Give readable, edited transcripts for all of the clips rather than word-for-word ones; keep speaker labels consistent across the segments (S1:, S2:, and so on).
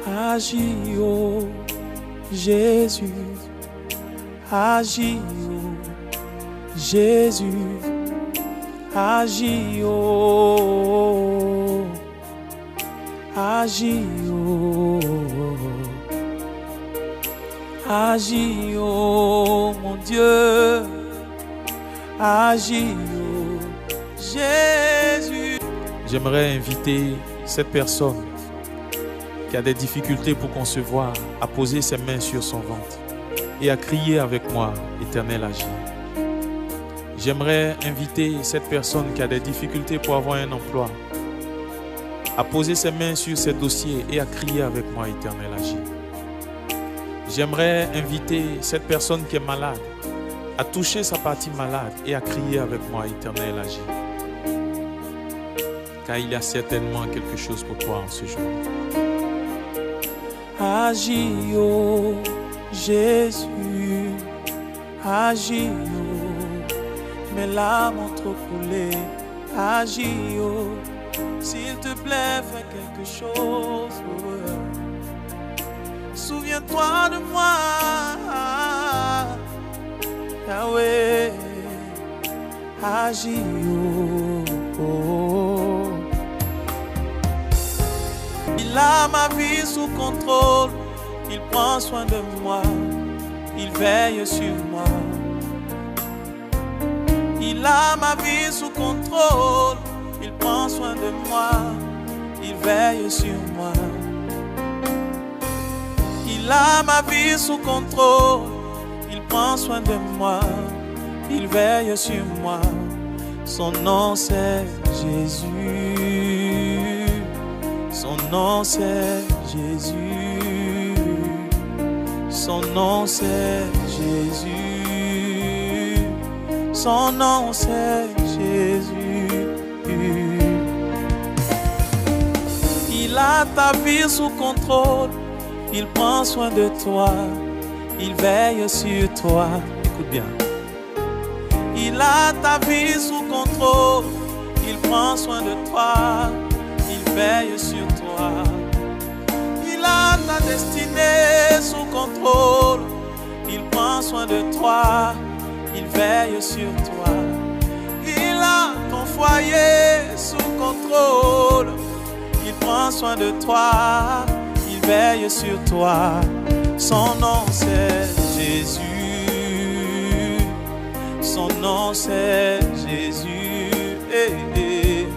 S1: Agis, oh Jésus, agis, oh Jésus, agis, oh, agis, oh, agis, oh mon Dieu, agis, oh Jésus. J'aimerais inviter cette personne qui a des difficultés pour concevoir à poser ses mains sur son ventre et à crier avec moi, Éternel agis. J'aimerais inviter cette personne qui a des difficultés pour avoir un emploi à poser ses mains sur ses dossiers et à crier avec moi, Éternel agis. J'aimerais inviter cette personne qui est malade à toucher sa partie malade et à crier avec moi, Éternel agis. Car il y a certainement quelque chose pour toi en ce jour. Agis, oh Jésus, agis, oh, mes larmes ont trop coulé. Agis, oh, s'il te plaît, fais quelque chose. Oh. Souviens-toi de moi, Yahweh, agis, oh, oh. Il a ma vie sous contrôle, il prend soin de moi, il veille sur moi. Il a ma vie sous contrôle, il prend soin de moi, il veille sur moi. Il a ma vie sous contrôle, il prend soin de moi, il veille sur moi. Son nom c'est Jésus. Son nom c'est Jésus, son nom c'est Jésus, son nom c'est Jésus. Il a ta vie sous contrôle, il prend soin de toi, il veille sur toi. Écoute bien. Il a ta vie sous contrôle, il prend soin de toi, il veille sur toi. Il a ta destinée sous contrôle, il prend soin de toi, il veille sur toi. Il a ton foyer sous contrôle, il prend soin de toi, il veille sur toi. Son nom c'est Jésus, son nom c'est Jésus. Hey, hey.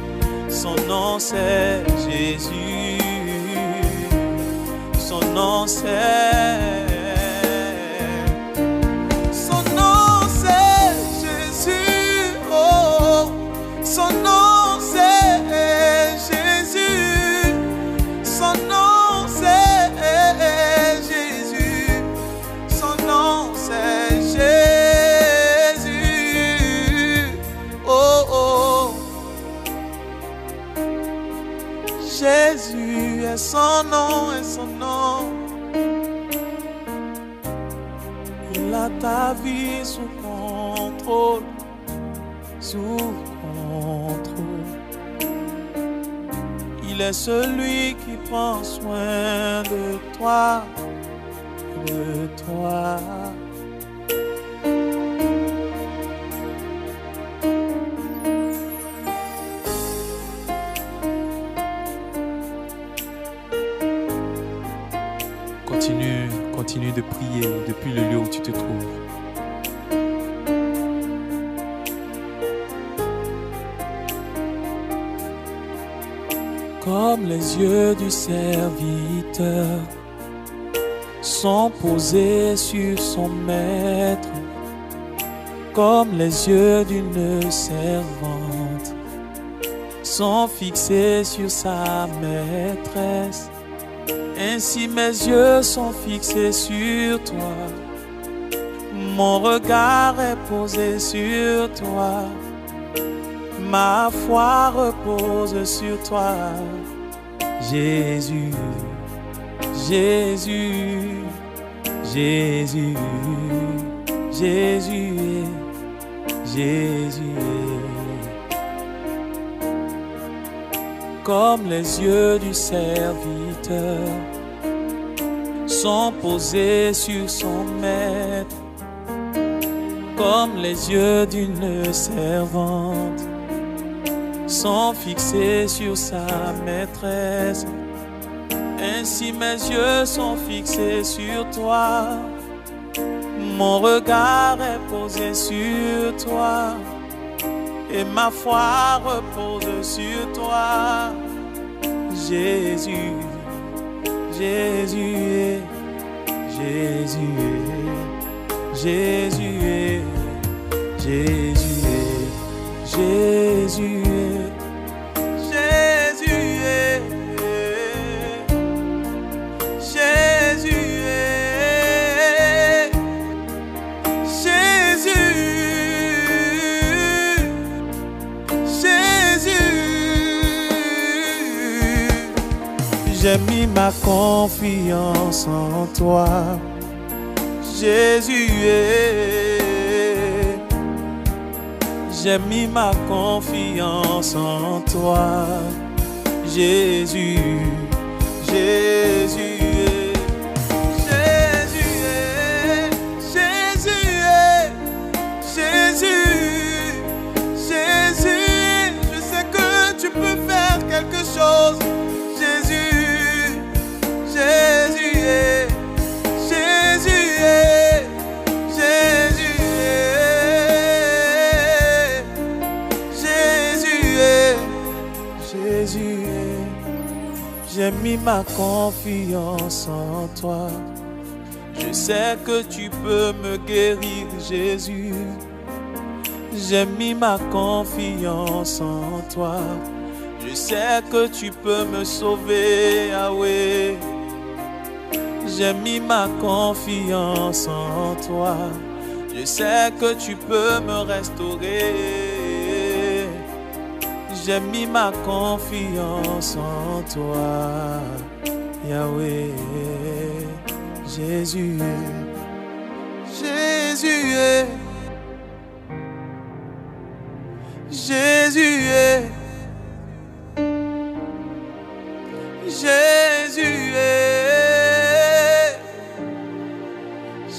S1: Son nom c'est Jésus, son nom c'est, son nom c'est Jésus, oh, son nom c'est Jésus, son nom c'est Jésus, son nom c'est Jésus, oh, oh. Jésus est son nom, est son nom. Il a ta vie sous contrôle, sous contrôle. Il est celui qui prend soin de toi, de toi. Continue de prier depuis le lieu où tu te trouves. Comme les yeux du serviteur sont posés sur son maître, comme les yeux d'une servante sont fixés sur sa maîtresse, ainsi mes yeux sont fixés sur toi. Mon regard est posé sur toi. Ma foi repose sur toi. Jésus, Jésus, Jésus, Jésus, Jésus. Comme les yeux du serviteur sont posés sur son maître, comme les yeux d'une servante sont fixés sur sa maîtresse. Ainsi mes yeux sont fixés sur toi, mon regard est posé sur toi, et ma foi repose sur toi. Jésus, Jésus, Jésus, Jésus, Jésus, Jésus, j'ai mis ma confiance en toi, Jésus. J'ai mis ma confiance en toi, Jésus, Jésus. Quelque chose, Jésus, Jésus, Jésus, Jésus, Jésus, Jésus. J'ai mis ma confiance en toi. Je sais que tu peux me guérir, Jésus. J'ai mis ma confiance en toi. Je sais que tu peux me sauver, Yahweh. J'ai mis ma confiance en toi. Je sais que tu peux me restaurer. J'ai mis ma confiance en toi, Yahweh. Jésus, Jésus, Jésus, Jésus,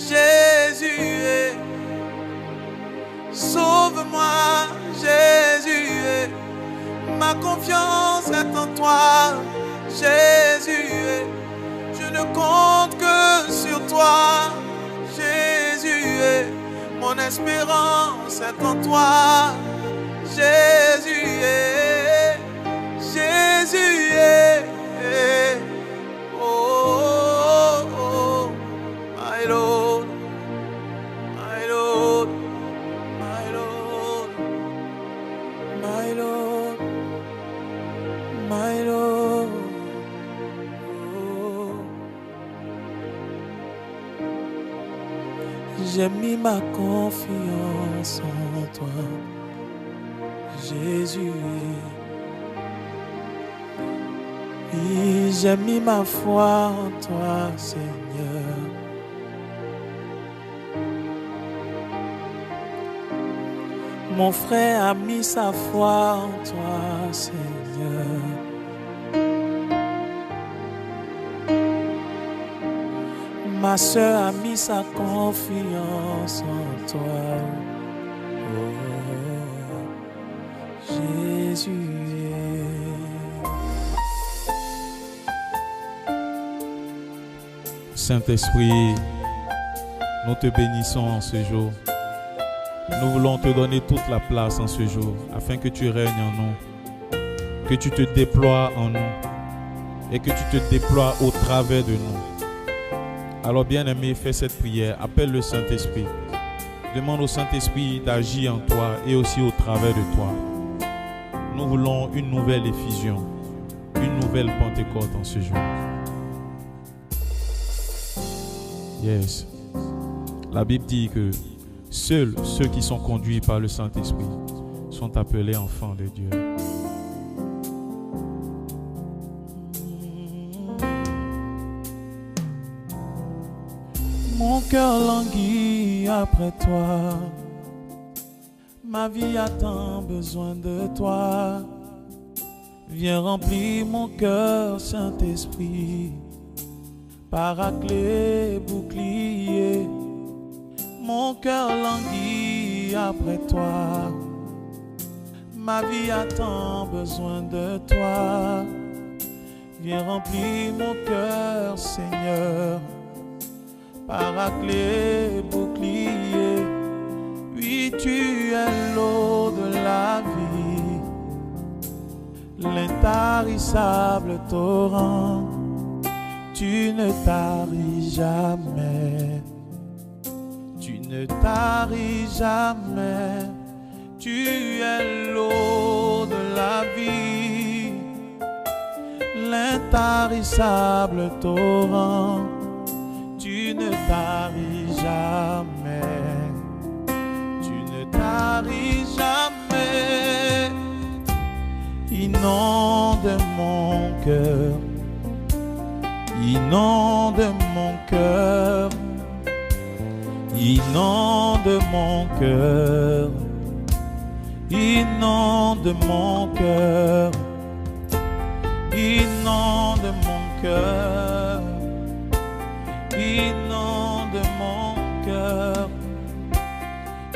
S1: Jésus, sauve-moi, Jésus, ma confiance est en toi, Jésus, je ne compte que sur toi, Jésus, mon espérance est en toi, Jésus, Jésus, oh, oh, my Lord, my Lord, my Lord, my Lord, my Lord. Oh. J'ai mis ma confiance en toi, Jésus. Et j'ai mis ma foi en toi, Seigneur. Mon frère a mis sa foi en toi, Seigneur. Ma soeur a mis sa confiance en toi. Oh, Jésus.
S2: Saint-Esprit, nous te bénissons en ce jour. Nous voulons te donner toute la place en ce jour, afin que tu règnes en nous, que tu te déploies en nous et que tu te déploies au travers de nous. Alors bien-aimé, fais cette prière, appelle le Saint-Esprit. Demande au Saint-Esprit d'agir en toi et aussi au travers de toi. Nous voulons une nouvelle effusion, une nouvelle Pentecôte en ce jour. Yes. La Bible dit que seuls ceux qui sont conduits par le Saint-Esprit sont appelés enfants de Dieu.
S1: Mon cœur languit après toi, ma vie a tant besoin de toi. Viens remplir mon cœur, Saint-Esprit, Paraclet, bouclier, mon cœur languit après toi. Ma vie a tant besoin de toi. Viens remplir mon cœur, Seigneur. Paraclet, bouclier, oui, tu es l'eau de la vie, l'intarissable torrent. Tu ne taris jamais, tu ne taris jamais, tu es l'eau de la vie, l'intarissable torrent. Tu ne taris jamais, tu ne taris jamais, inonde mon cœur. Inonde mon cœur, inonde mon cœur, inonde mon cœur, inonde mon cœur, inonde mon cœur,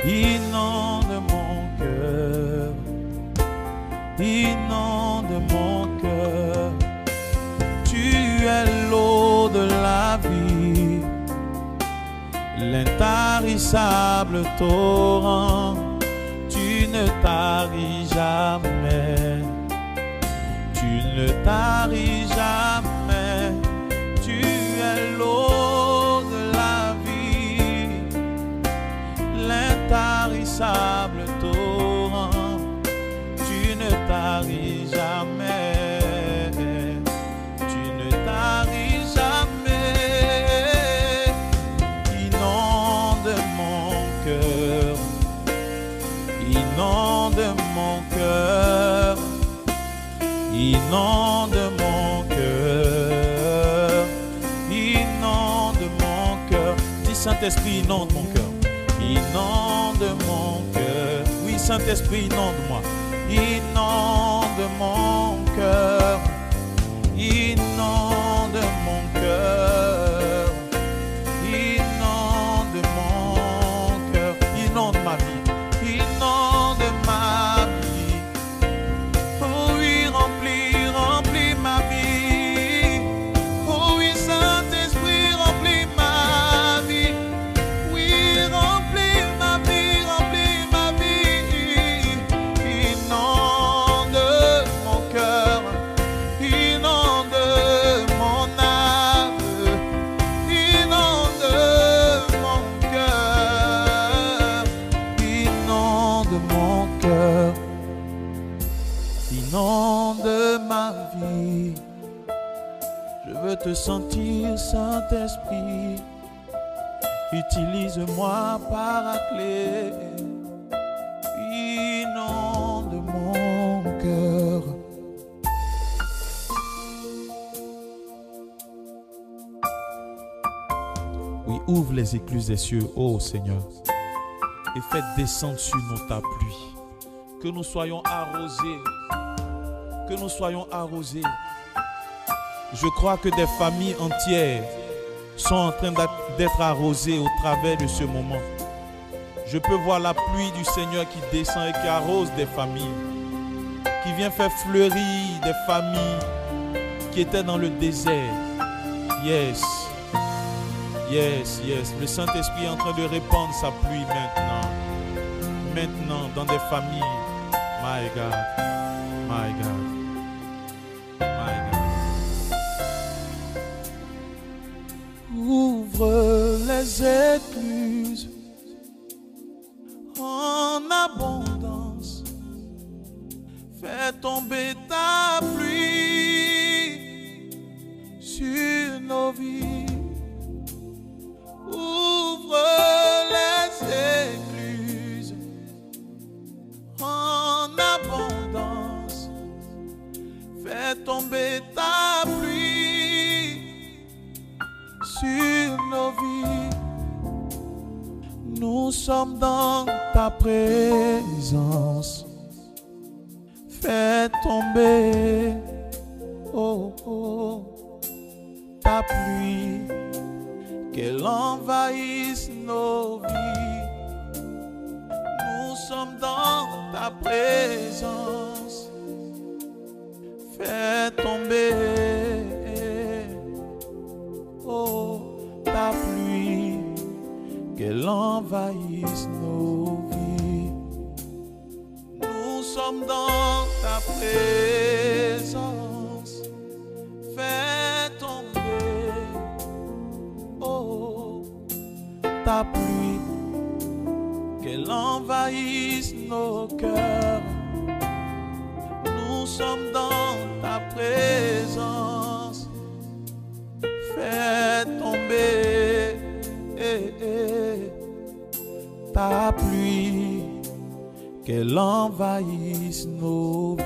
S1: inonde mon cœur, inonde mon cœur. Tu es l'eau de la vie, l'intarissable torrent. Tu ne taris jamais, tu ne taris jamais. Tu es l'eau de la vie, l'intarissable torrent. Tu ne taris jamais. Inonde mon cœur, inonde mon cœur, inonde mon cœur. Dis Saint-Esprit, inonde mon cœur, inonde mon cœur. Oui, Saint-Esprit, inonde-moi, inonde mon cœur, inonde mon cœur, inonde mon cœur, inonde ma vie. Inonde ma vie, oh oui, remplis ma vie, oh oui, Saint-Esprit, remplis ma vie, oui, remplis ma vie, inonde mon cœur, inonde mon âme, inonde mon cœur, inonde mon cœur, inonde ma vie. Je veux te sentir, Saint-Esprit. Utilise-moi, Paraclet. Inonde mon cœur. Oui, ouvre les écluses des cieux, ô Seigneur, et faites descendre sur nous ta pluie. Que nous soyons arrosés. Que nous soyons arrosés. Je crois que des familles entières sont en train d'être arrosées au travers de ce moment. Je peux voir la pluie du Seigneur qui descend et qui arrose des familles, qui vient faire fleurir des familles qui étaient dans le désert. Yes. Yes, yes. Le Saint-Esprit est en train de répandre sa pluie maintenant. Maintenant, dans des familles. My God. My God. My God. Ouvre les écluses en abondance. Fais tomber ta pluie sur nos vies. Ouvre les écluses en abondance. Fais tomber ta pluie sur nos vies. Nous sommes dans ta présence. Fais tomber, oh, oh, ta pluie, qu'elle envahisse nos vies. Nous sommes dans ta présence. Fais tomber, oh, ta pluie, qu'elle envahisse nos vies. Nous sommes dans ta présence. Fais tomber, oh, ta pluie, qu'elle envahisse nos cœurs. Nous sommes dans ta présence. Fais tomber, ta pluie, qu'elle envahisse nos vies.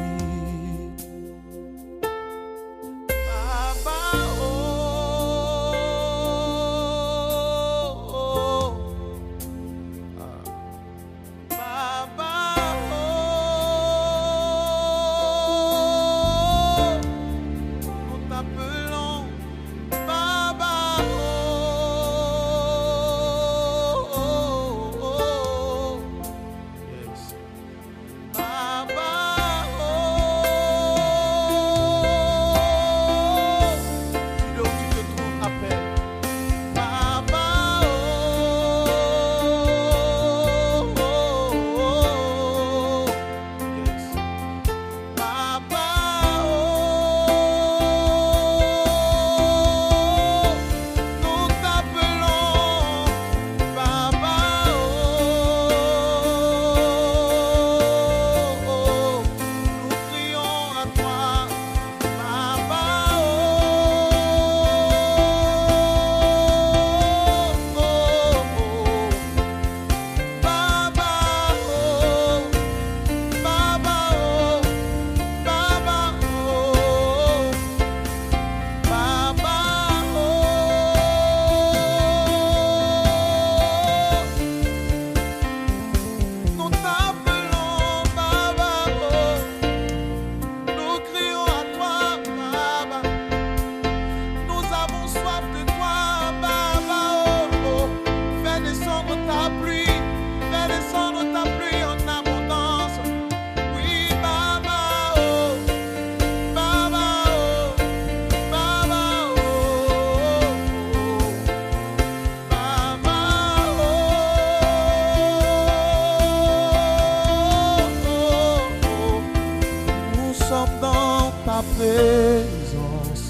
S1: Présence,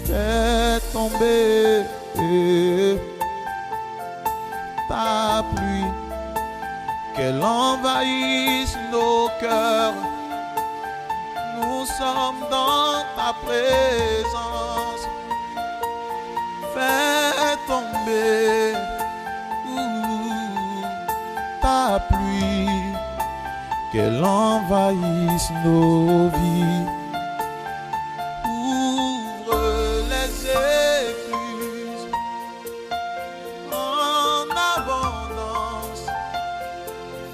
S1: fais tomber ta pluie, qu'elle envahisse nos cœurs. Nous sommes dans ta présence. Fais tomber ta pluie, qu'elle envahisse nos vies. Ouvre les écluses en abondance.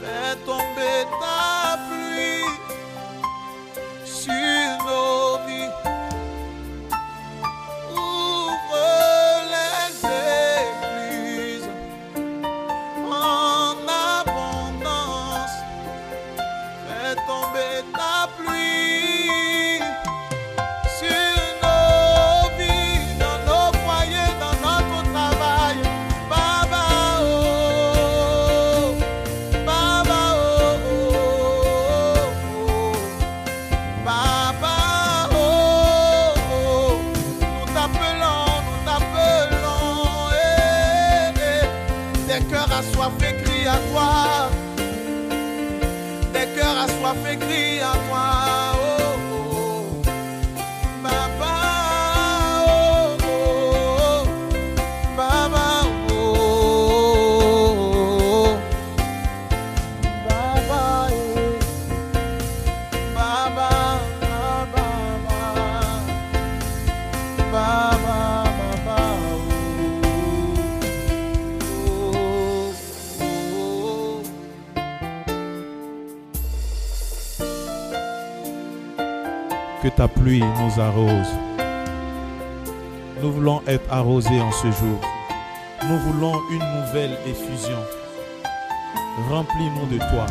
S1: Fais tomber ta pluie sur nos vies. Ouvre les écluses en abondance. Fais tomber ta pluie sur nos vies, dans nos foyers, dans notre travail. Baba oh, Baba oh, Baba oh, nous t'appelons, des cœurs assoiffés crient à toi. Des cœurs assoiffés crient à toi, oh, oh. Baba, oh, oh. Baba, oh, oh. Baba, Baba, Baba, Baba, Baba,
S2: Que ta pluie nous arrose, Nous voulons être arrosés en ce jour. Nous voulons une nouvelle effusion. Remplis-nous de toi.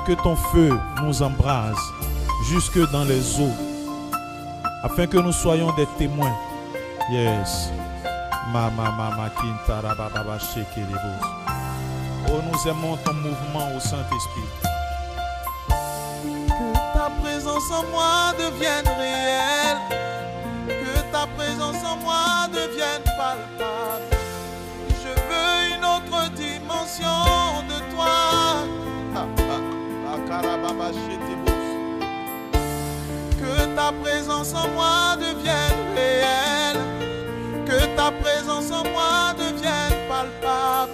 S2: Que ton feu nous embrase jusque dans les eaux, afin que nous soyons des témoins. Yes. Oh, nous aimons ton mouvement au Saint-Esprit.
S1: Que ta présence en moi devienne réelle. Que ta présence en moi devienne palpable. Je veux une autre dimension de toi. Que ta présence en moi devienne réelle. Que ta présence en moi devienne palpable.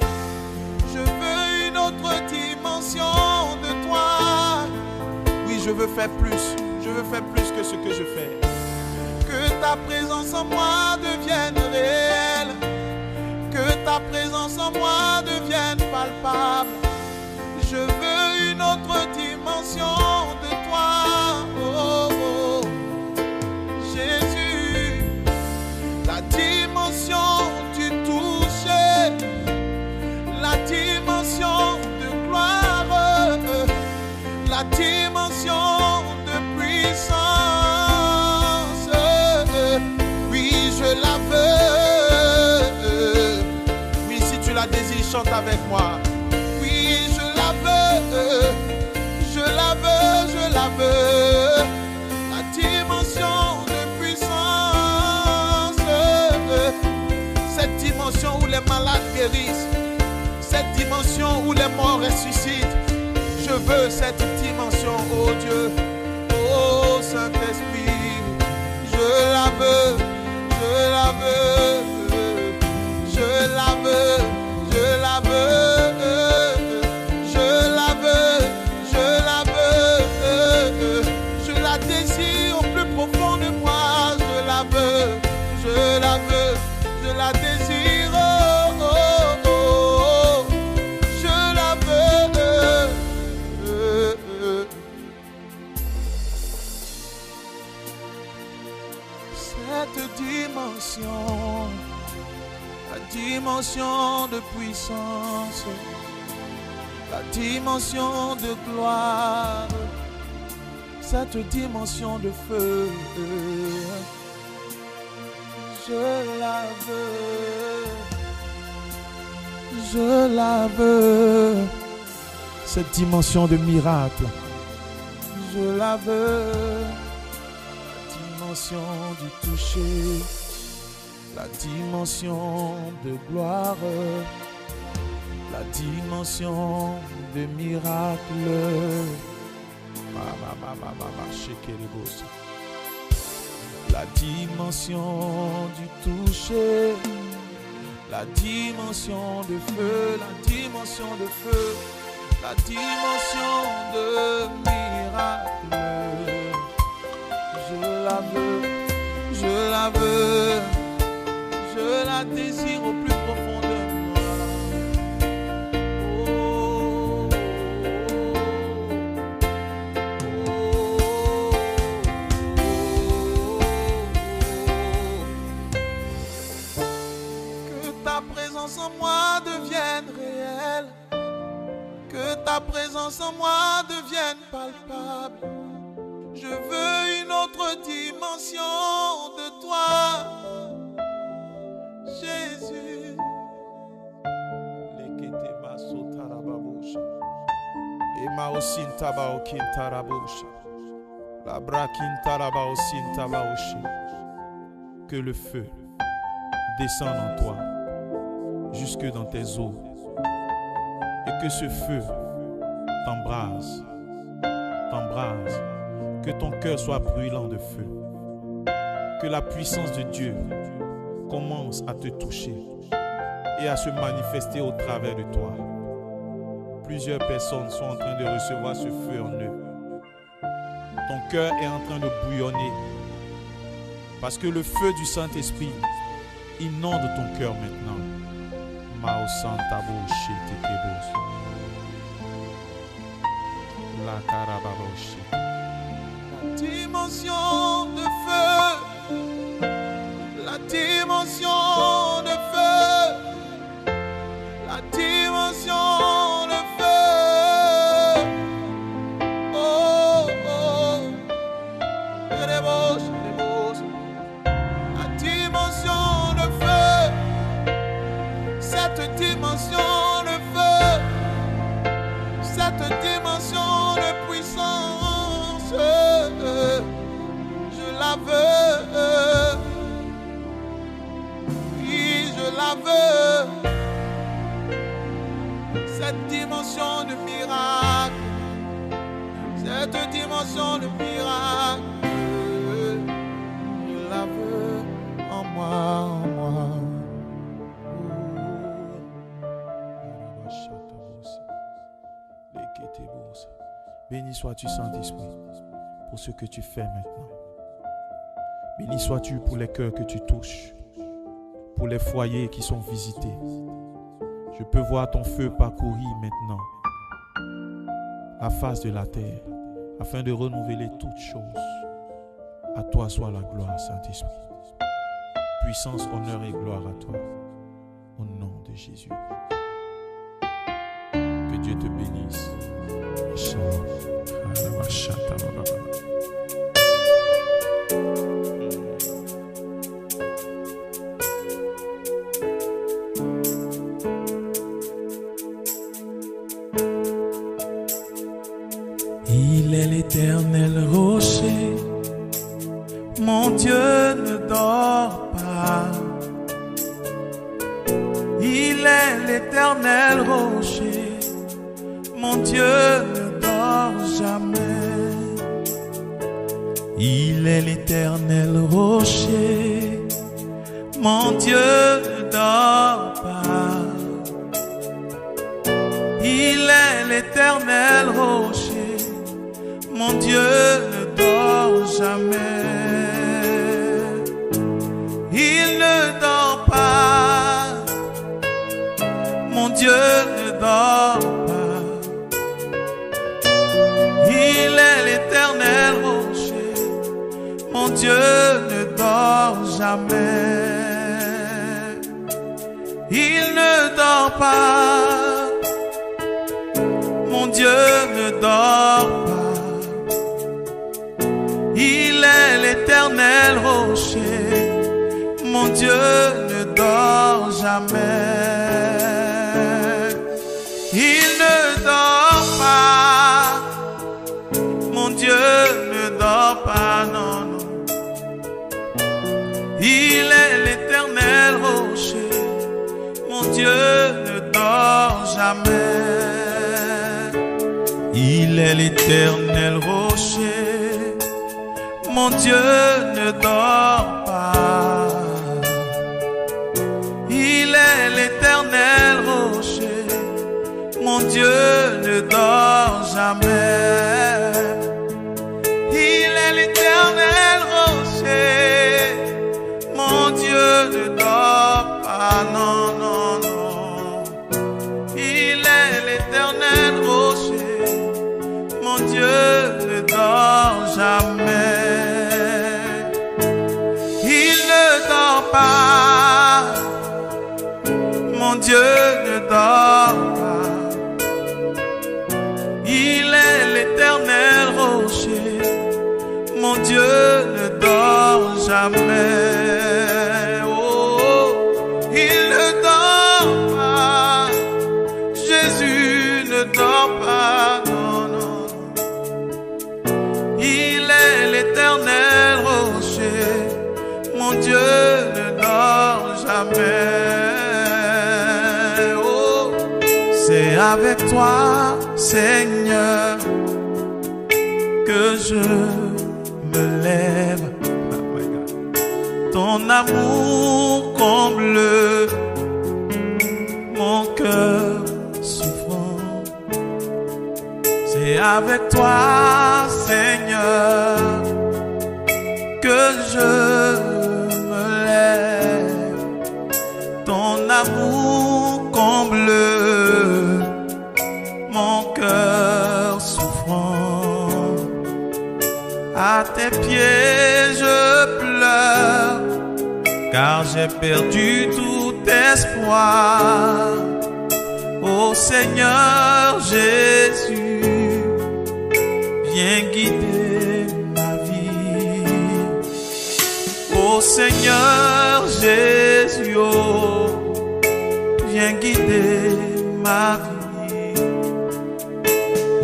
S1: Je veux une autre dimension de toi. Oui, je veux faire plus. Je veux faire plus que ce que je fais. Que ta présence en moi devienne réelle. Que ta présence en moi devienne palpable. Je veux une autre dimension de toi. Oh, oh. Jésus, la dimension du toucher, la dimension de gloire, la dimension de puissance. Oui, je la veux. Oui, si tu la désires, chante avec moi. Oui, je la veux. Je la veux, je la veux. La dimension de puissance. Cette dimension où les malades guérissent. Cette dimension où les morts ressuscitent. Je veux cette dimension, oh Dieu, oh Saint-Esprit. Je la veux, je la veux, je la veux, je la veux, je la veux, je la veux, je la désire au plus profond de moi. Je la veux, je la veux, je la désire. La dimension de puissance, la dimension de gloire, cette dimension de feu, je la veux, je la veux, cette dimension de miracle, je la veux. Du toucher, la dimension de gloire, la dimension de miracle, la dimension du toucher, la dimension de feu, la dimension de feu, la dimension de miracle. Je la veux, je la veux, je la désire au plus profond de moi. Oh, que ta présence en moi devienne réelle, que ta présence en moi devienne palpable. Je veux une autre dimension de toi, Jésus.
S2: Que le feu descende en toi, jusque dans tes os, et que ce feu t'embrase, t'embrase. Que ton cœur soit brûlant de feu. Que la puissance de Dieu commence à te toucher et à se manifester au travers de toi. Plusieurs personnes sont en train de recevoir ce feu en eux. Ton cœur est en train de bouillonner parce que le feu du Saint-Esprit inonde ton cœur maintenant. Mao Santabo Shetekebos. La Karababoshi.
S1: Dimension de feu, la dimension dimension de feu, la dimension de feu. Oh, oh, la dimension de feu, cette dimension de feu, cette dimension de puissance, je la veux. Oui, je la veux. Cette dimension de miracle, cette dimension de miracle, je la veux en moi, en moi. Béni sois-tu, Saint-Esprit, pour ce que tu fais maintenant. Béni sois-tu pour les cœurs que tu touches, pour les foyers qui sont visités. Je peux voir ton feu parcourir maintenant la face de la terre, afin de renouveler toutes choses. À toi soit la gloire, Saint-Esprit. Puissance, honneur et gloire à toi. Au nom de Jésus. Que Dieu te bénisse. Shalom. Il est l'éternel rocher, mon Dieu ne dort pas. Il est l'éternel rocher, mon Dieu ne dort jamais. Il est l'éternel rocher, mon Dieu ne dort pas. Il est l'éternel rocher, mon Dieu ne dort jamais. Il ne dort pas, mon Dieu ne dort pas. Il est l'éternel rocher, mon Dieu ne dort jamais. Il ne dort pas, mon Dieu ne dort pas. Il est l'éternel rocher, mon Dieu ne dort jamais. Il ne dort pas, mon Dieu ne dort pas, non, non. Il est l'éternel rocher, mon Dieu ne dort jamais. Il est l'éternel rocher, mon Dieu ne dort pas. Il est l'éternel rocher, mon Dieu ne dort jamais. Il est l'éternel rocher, mon Dieu ne dort pas, non, non, non. Il est l'éternel rocher, mon Dieu ne dort jamais. Il ne dort pas, mon Dieu ne dort pas. Il est l'éternel rocher, mon Dieu ne dort jamais. Oh, il ne dort pas, Jésus ne dort pas, non, non. Il est l'éternel rocher, mon Dieu ne dort jamais. Oh, c'est avec toi, Seigneur, que je me lève. Ton amour comble mon cœur souffrant. C'est avec toi, Seigneur, que je me lève. Ton amour comble mon cœur souffrant. À tes pieds je pleure, car j'ai perdu tout espoir. Ô Seigneur Jésus, viens guider ma vie. Ô Seigneur Jésus, oh, viens guider ma vie.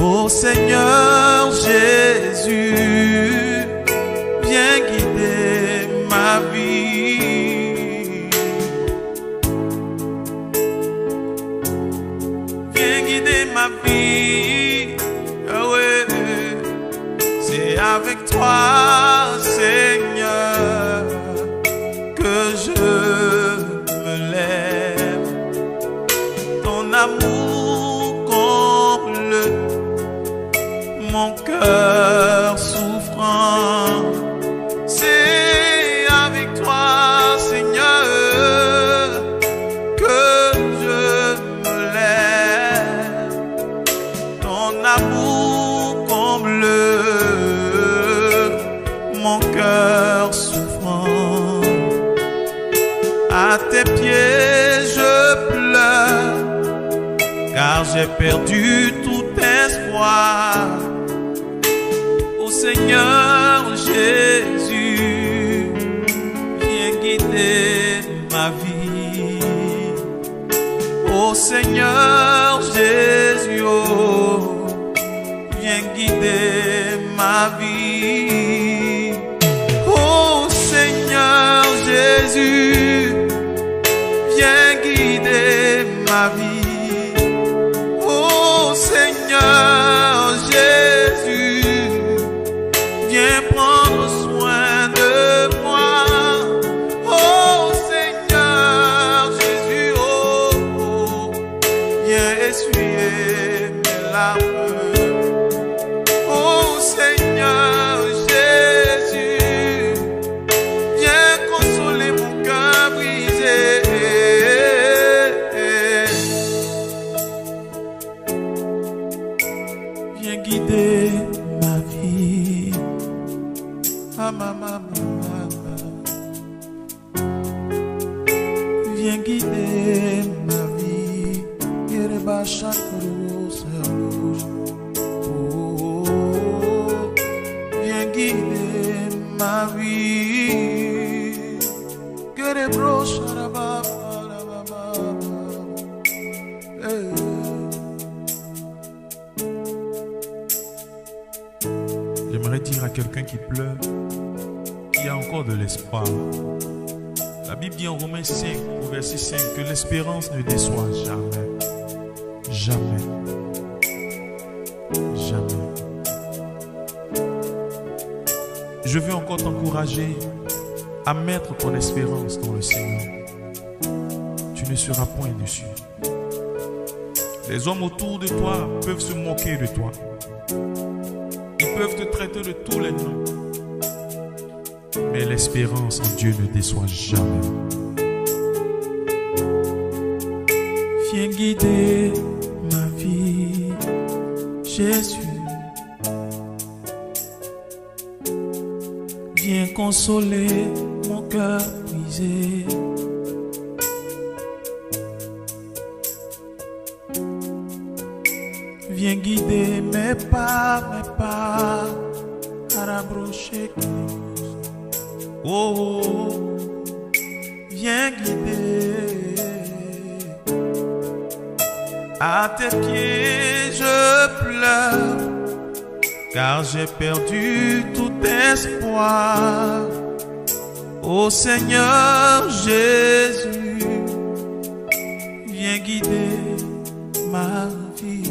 S1: Ô Seigneur Jésus, viens guider ma vie. Viens guider ma vie. Oh ouais. C'est avec toi, Seigneur, que je me lève. Ton amour comble mon cœur souffrant. C'est avec toi, Seigneur, que je me lève. Ton amour comble mon cœur souffrant. À tes pieds je pleure, car j'ai perdu tout espoir. Ô Seigneur Jésus, viens guider ma vie. Ô Seigneur Jésus, oh, viens guider ma vie. Ô Seigneur Jésus, viens guider ma vie. Ô Seigneur Jésus, viens prendre soin de moi. Oh Seigneur Jésus, oh, oh, viens essuyer mes larmes. Oh Seigneur Jésus, viens consoler mon cœur brisé. Viens guider ma vie. Ah, maman, viens guider ma vie. Oh, viens guider ma vie.
S2: J'aimerais dire à quelqu'un qui pleure qu'il y a encore de l'espoir. La Bible dit en Romains 5, au verset 5, que l'espérance ne déçoit jamais. Jamais. Jamais. Je veux encore t'encourager à mettre ton espérance dans le Seigneur. Tu ne seras point déçu. Les hommes autour de toi peuvent se moquer de toi. Ils peuvent te traiter de tous les noms. Mais l'espérance en Dieu ne déçoit jamais.
S1: Viens guider ma vie, Jésus. Viens consoler mon cœur brisé. Viens guider mes pas, à rabrocher. Oh, viens guider. À tes pieds je pleure, car j'ai perdu tout espoir. Ô Seigneur Jésus, viens guider ma vie.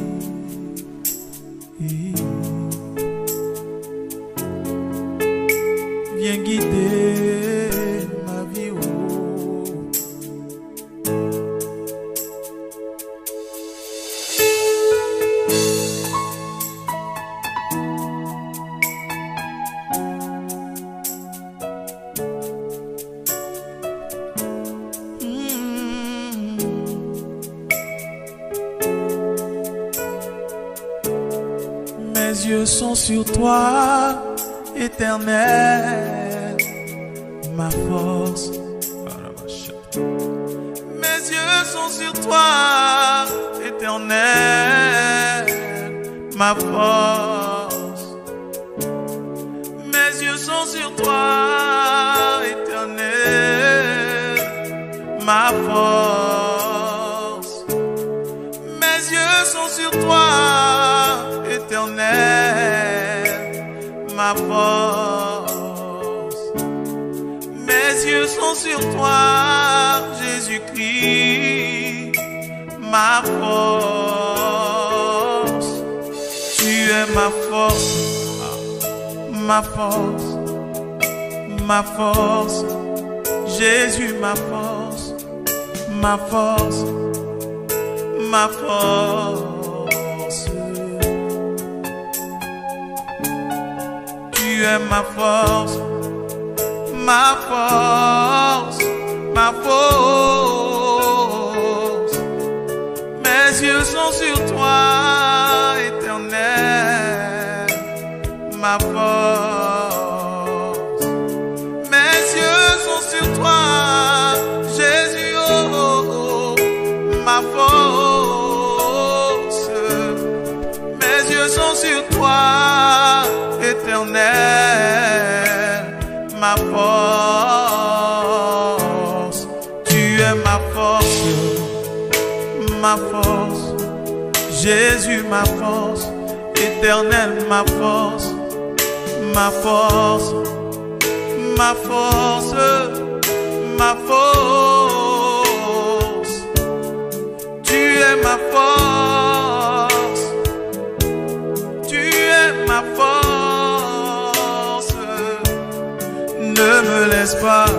S1: Viens guider ma vie. Oh. Mes yeux sont sur toi, Éternel, ma force, sont sur toi, Éternel, ma force. Mes yeux sont sur toi, Éternel, ma force. Mes yeux sont sur toi, Éternel, ma force. Mes yeux sont sur toi, Jésus-Christ, ma force. Tu es ma force, ma force, ma force. Jésus, ma force, ma force, ma force. Tu es ma force, ma force, ma force. Mes yeux sont sur toi, Éternel, ma force. Mes yeux sont sur toi, Jésus, oh, oh, oh, ma force. Mes yeux sont sur toi, Éternel, ma force. Tu es ma force, ma force. Jésus, ma force. Éternel, ma force, ma force, ma force, ma force. Tu es ma force, tu es ma force. Ne me laisse pas,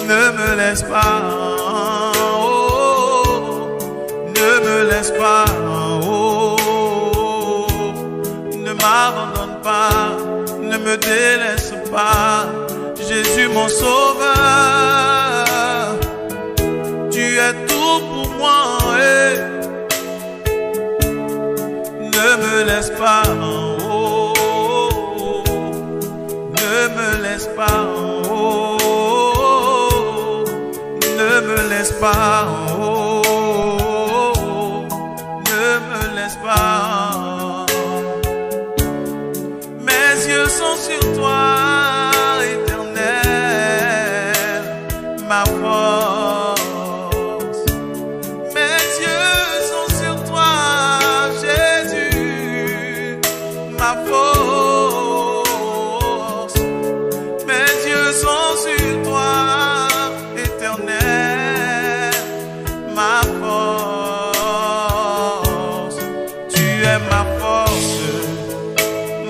S1: ne me laisse pas, oh, ne me laisse pas, oh, ne m'abandonne pas, ne me délaisse pas, Jésus mon sauveur, tu es tout pour moi, et ne me laisse pas, oh, ne me laisse pas, oh, ne me laisse pas, oh, ne me laisse pas. Mes yeux sont sur toi, Éternel, ma force. Mes yeux sont sur toi, Jésus, ma force. Mes yeux sont sur toi, Éternel, ma force. Tu es ma force,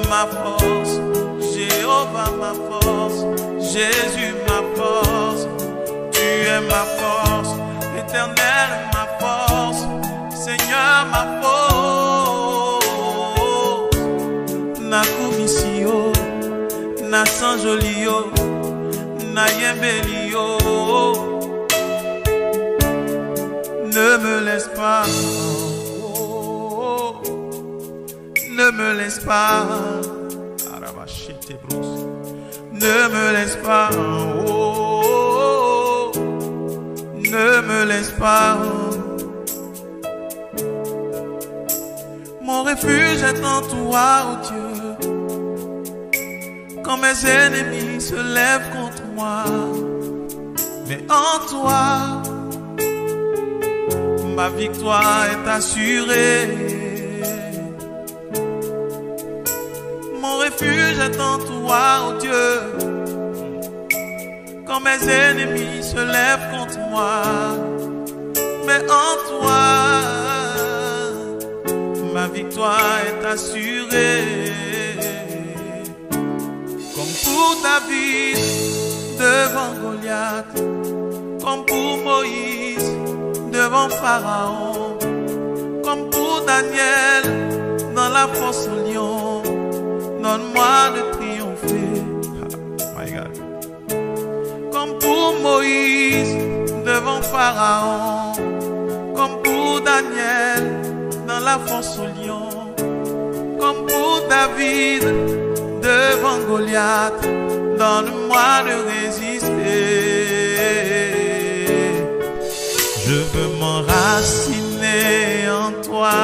S1: ma force. Jéhovah, ma force. Jésus, ma force. Tu es ma force, Éternel, ma force. Seigneur, ma force. Na kumisio, na sanjolio, na yembelio. Ne me laisse pas, oh, ne me laisse pas, ne me laisse pas, oh, ne me laisse pas. Mon refuge est en toi, oh Dieu. Quand mes ennemis se lèvent contre moi, mais en toi, ma victoire est assurée. Mon refuge est en toi, oh Dieu. Quand mes ennemis se lèvent contre moi, mais en toi, ma victoire est assurée. Comme pour David devant Goliath, comme pour Moïse devant Pharaon, comme pour Daniel dans la fosse au lion. Donne-moi de triompher, my God. Comme pour Moïse devant Pharaon, comme pour Daniel dans la fosse au lion, comme pour David devant Goliath. Donne-moi de résister. veux m'enraciner en toi,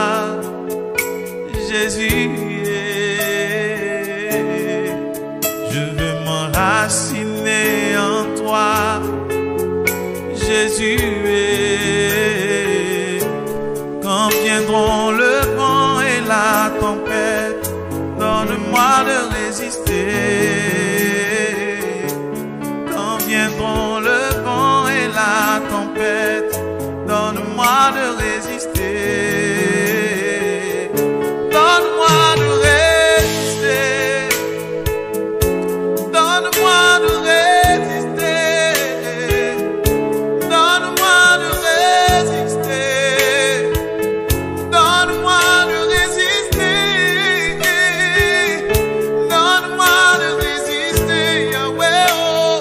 S1: Jésus. Je veux m'enraciner en toi, Jésus. Quand viendront le vent et la tempête, donne-moi de résister. Quand viendront le vent et la tempête, donne-moi de résister. Donne-moi de résister. Donne-moi de résister. Donne-moi de résister. Donne-moi de résister. Donne-moi de résister, Yahweh. Oh.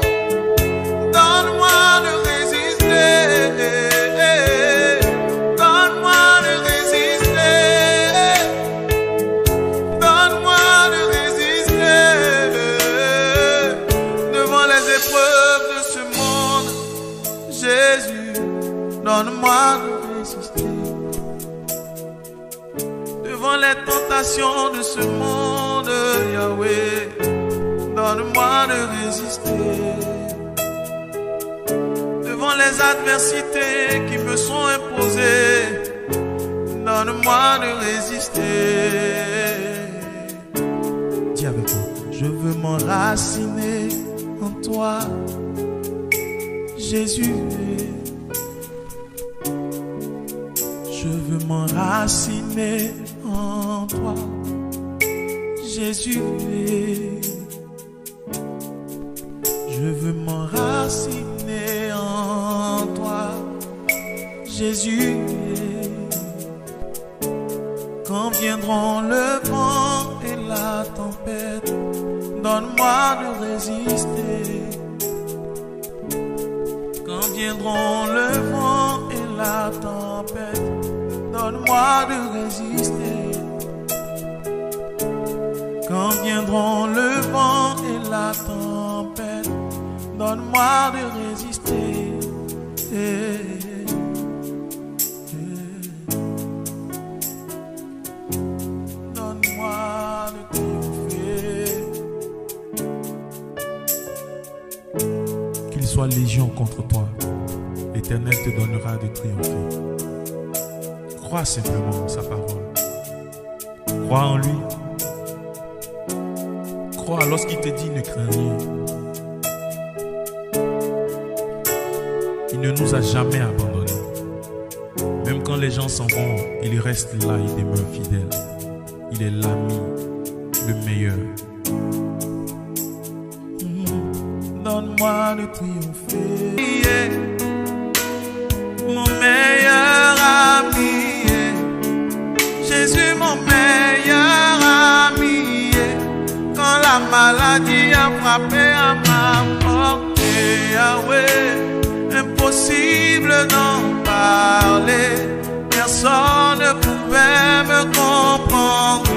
S1: Donne-moi de résister. Donne-moi de résister. Donne-moi de résister. Devant les épreuves de ce monde, Jésus, donne-moi de résister. Devant les tentations de ce monde, Yahweh, donne-moi de résister. Devant les adversités qui me sont imposées, donne-moi de résister. Dis avec moi, je veux m'enraciner en toi, Jésus. Je veux m'enraciner en toi, Jésus. Je veux m'enraciner en toi, Jésus. Quand viendront le vent et la tempête, donne-moi de résister. Quand viendront le vent et la tempête, donne-moi de résister. Quand viendront le vent et la tempête, donne-moi de résister. Donne-moi de triompher.
S2: Qu'il soit légion contre toi, l'Éternel te donnera de triompher. Crois simplement en sa parole. Crois en lui. Crois lorsqu'il te dit ne crains rien. Il ne nous a jamais abandonnés. Même quand les gens s'en vont, il reste là, il demeure fidèle. Il est l'ami, le meilleur.
S1: Donne-moi de triompher. Mon meilleur ami. Jésus, mon meilleur ami. Quand la maladie a frappé à ma porte, Yahweh, impossible d'en parler. Personne ne pouvait me comprendre.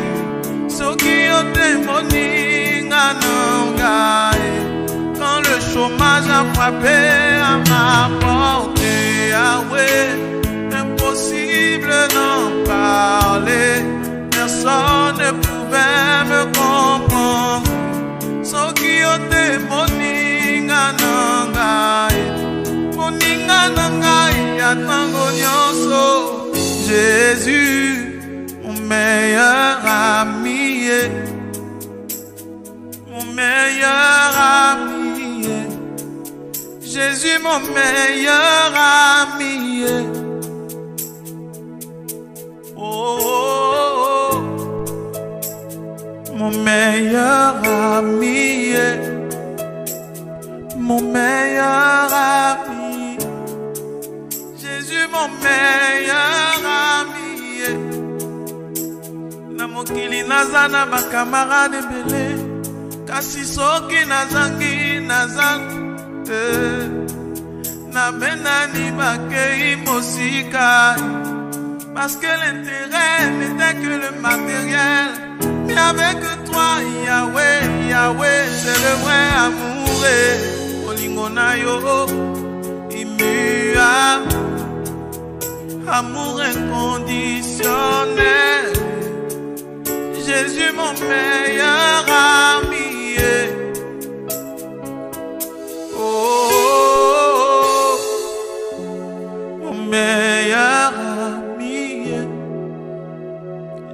S1: Ce qui ont démoni à Nangaï. Quand le chômage a frappé à ma porte, Yahweh, impossible d'en parler. Personne ne pouvait me comprendre. Ce qui ont démoni à Nangaï. Moninga Nangaï à Tango Nyonso. Jésus, mon meilleur ami. Mon meilleur ami. Jésus, mon meilleur ami. Oh, oh, oh. Mon meilleur ami. Mon meilleur ami. Jésus, mon meilleur ami. Na mokili nazana ba camarade belé. Kasi soki nazangi nazan. Na benani bakei mosika. Parce que l'intérêt n'était que le matériel. Mais avec toi, Yahweh, Yahweh, c'est le vrai amour. Olingona yo, imua. amour inconditionnel. Jésus, mon meilleur ami. Oh, mon meilleur ami.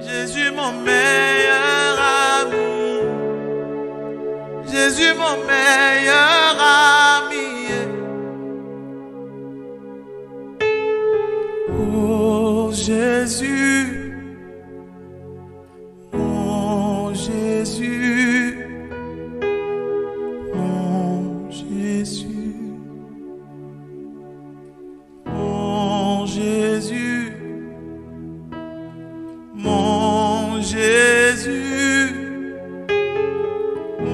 S1: Jésus, mon meilleur ami. Jésus, mon meilleur ami. Oh, Jésus. Mon Jésus. Mon Jésus. Mon Jésus. Mon Jésus.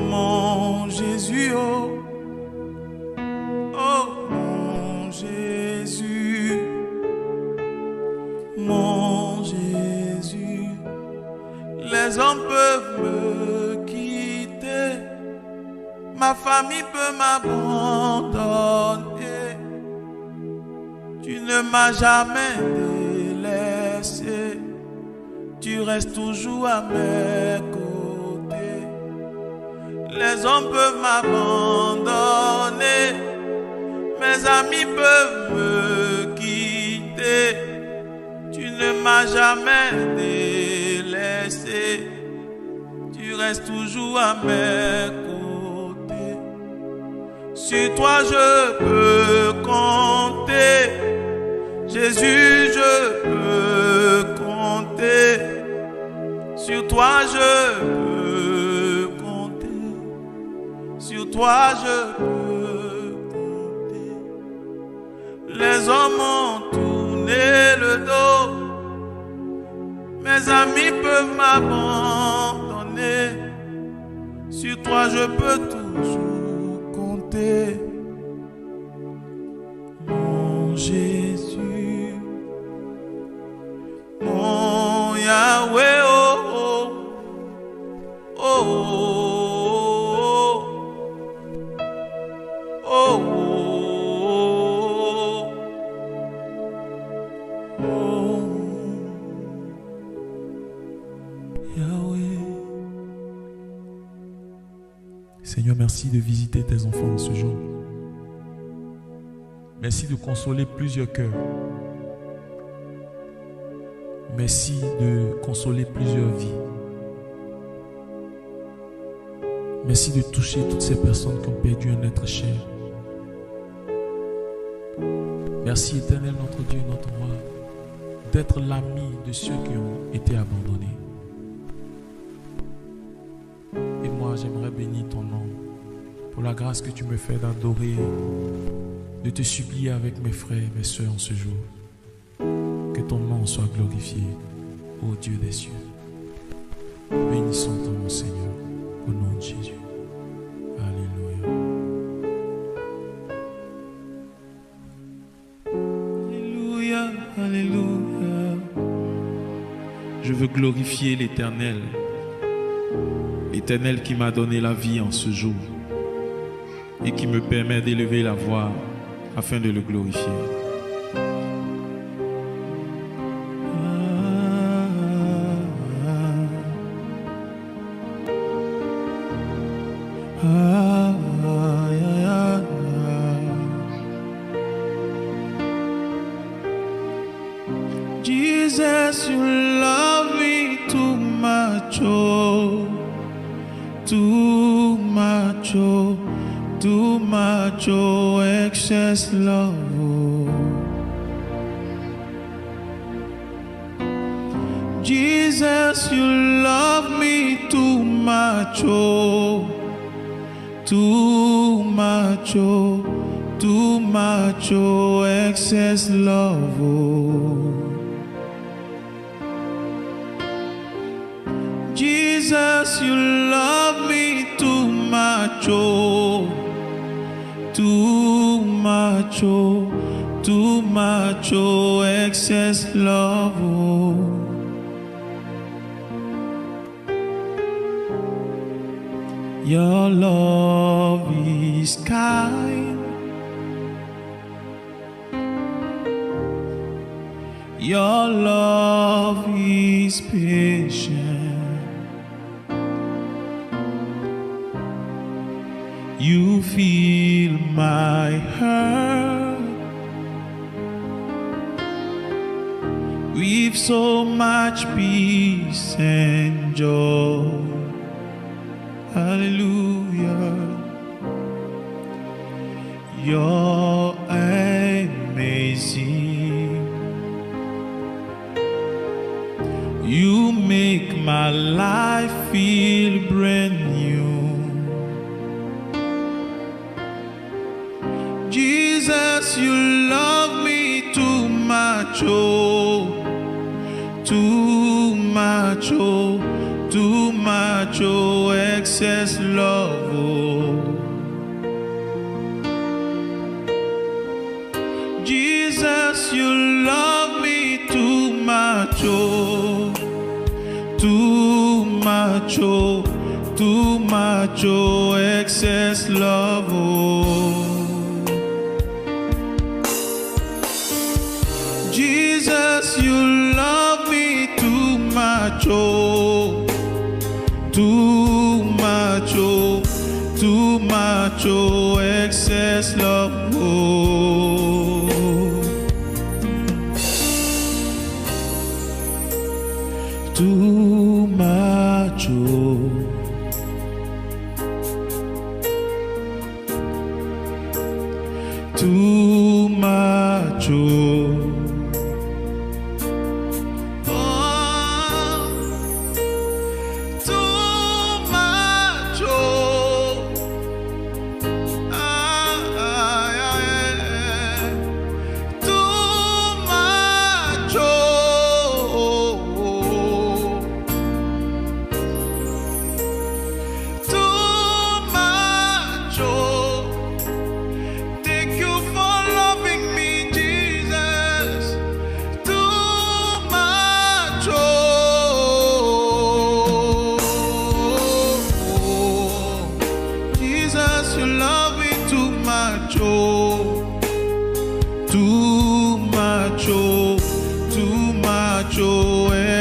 S1: Mon Jésus, oh, oh, mon Jésus, mon Jésus. Les hommes peuvent me quitter, ma famille peut m'abandonner. Tu ne m'as jamais délaissé, tu restes toujours à mes côtés. Les hommes peuvent m'abandonner, mes amis peuvent me quitter. Tu ne m'as jamais délaissé, tu restes toujours à mes côtés. Sur toi je peux compter, Jésus je peux compter. Sur toi je peux compter, sur toi je peux compter. Les hommes ont tourné le dos, mes amis peuvent m'abandonner. Sur toi je peux toujours compter. Mon Jésus, mon Yahweh, oh, oh, oh, oh, oh, oh, Yahweh.
S2: Seigneur, merci de visiter tes enfants ce jour. Merci de consoler plusieurs cœurs. Merci de consoler plusieurs vies. Merci de toucher toutes ces personnes qui ont perdu un être cher. Merci, Éternel, notre Dieu, notre roi, d'être l'ami de ceux qui ont été abandonnés. Et moi, j'aimerais bénir ton nom pour la grâce que tu me fais d'adorer, de te supplier avec mes frères et mes soeurs en ce jour. Que ton nom soit glorifié, ô Dieu des cieux. Bénissons ton nom, Seigneur, au nom de Jésus. Alléluia.
S1: Alléluia, alléluia.
S2: Je veux glorifier l'Éternel. L'Éternel qui m'a donné la vie en ce jour et qui me permet d'élever la voix afin de le glorifier.
S1: Jesus, you love me too much, oh, too much, oh, too much, oh, excess love, oh. Jesus, you love me too much, oh, too much, oh, too much, oh, excess love, oh. Jesus, you love me too much, oh, too much, oh, too much, oh, excess love, oh. Your love is kind, Your love is patient. You fill my heart with so much peace and joy. Hallelujah. You're amazing. You make my life feel brand new. Jesus, you love me too much, oh, too much, oh, too much, oh, excess love, oh. Jesus, you love me too much, oh, too much, oh, too much, oh, excess love, oh. Jesus, you love me too much, oh, too much, oh, too much, oh, excess love, oh. Too much, oh. Too much, oh.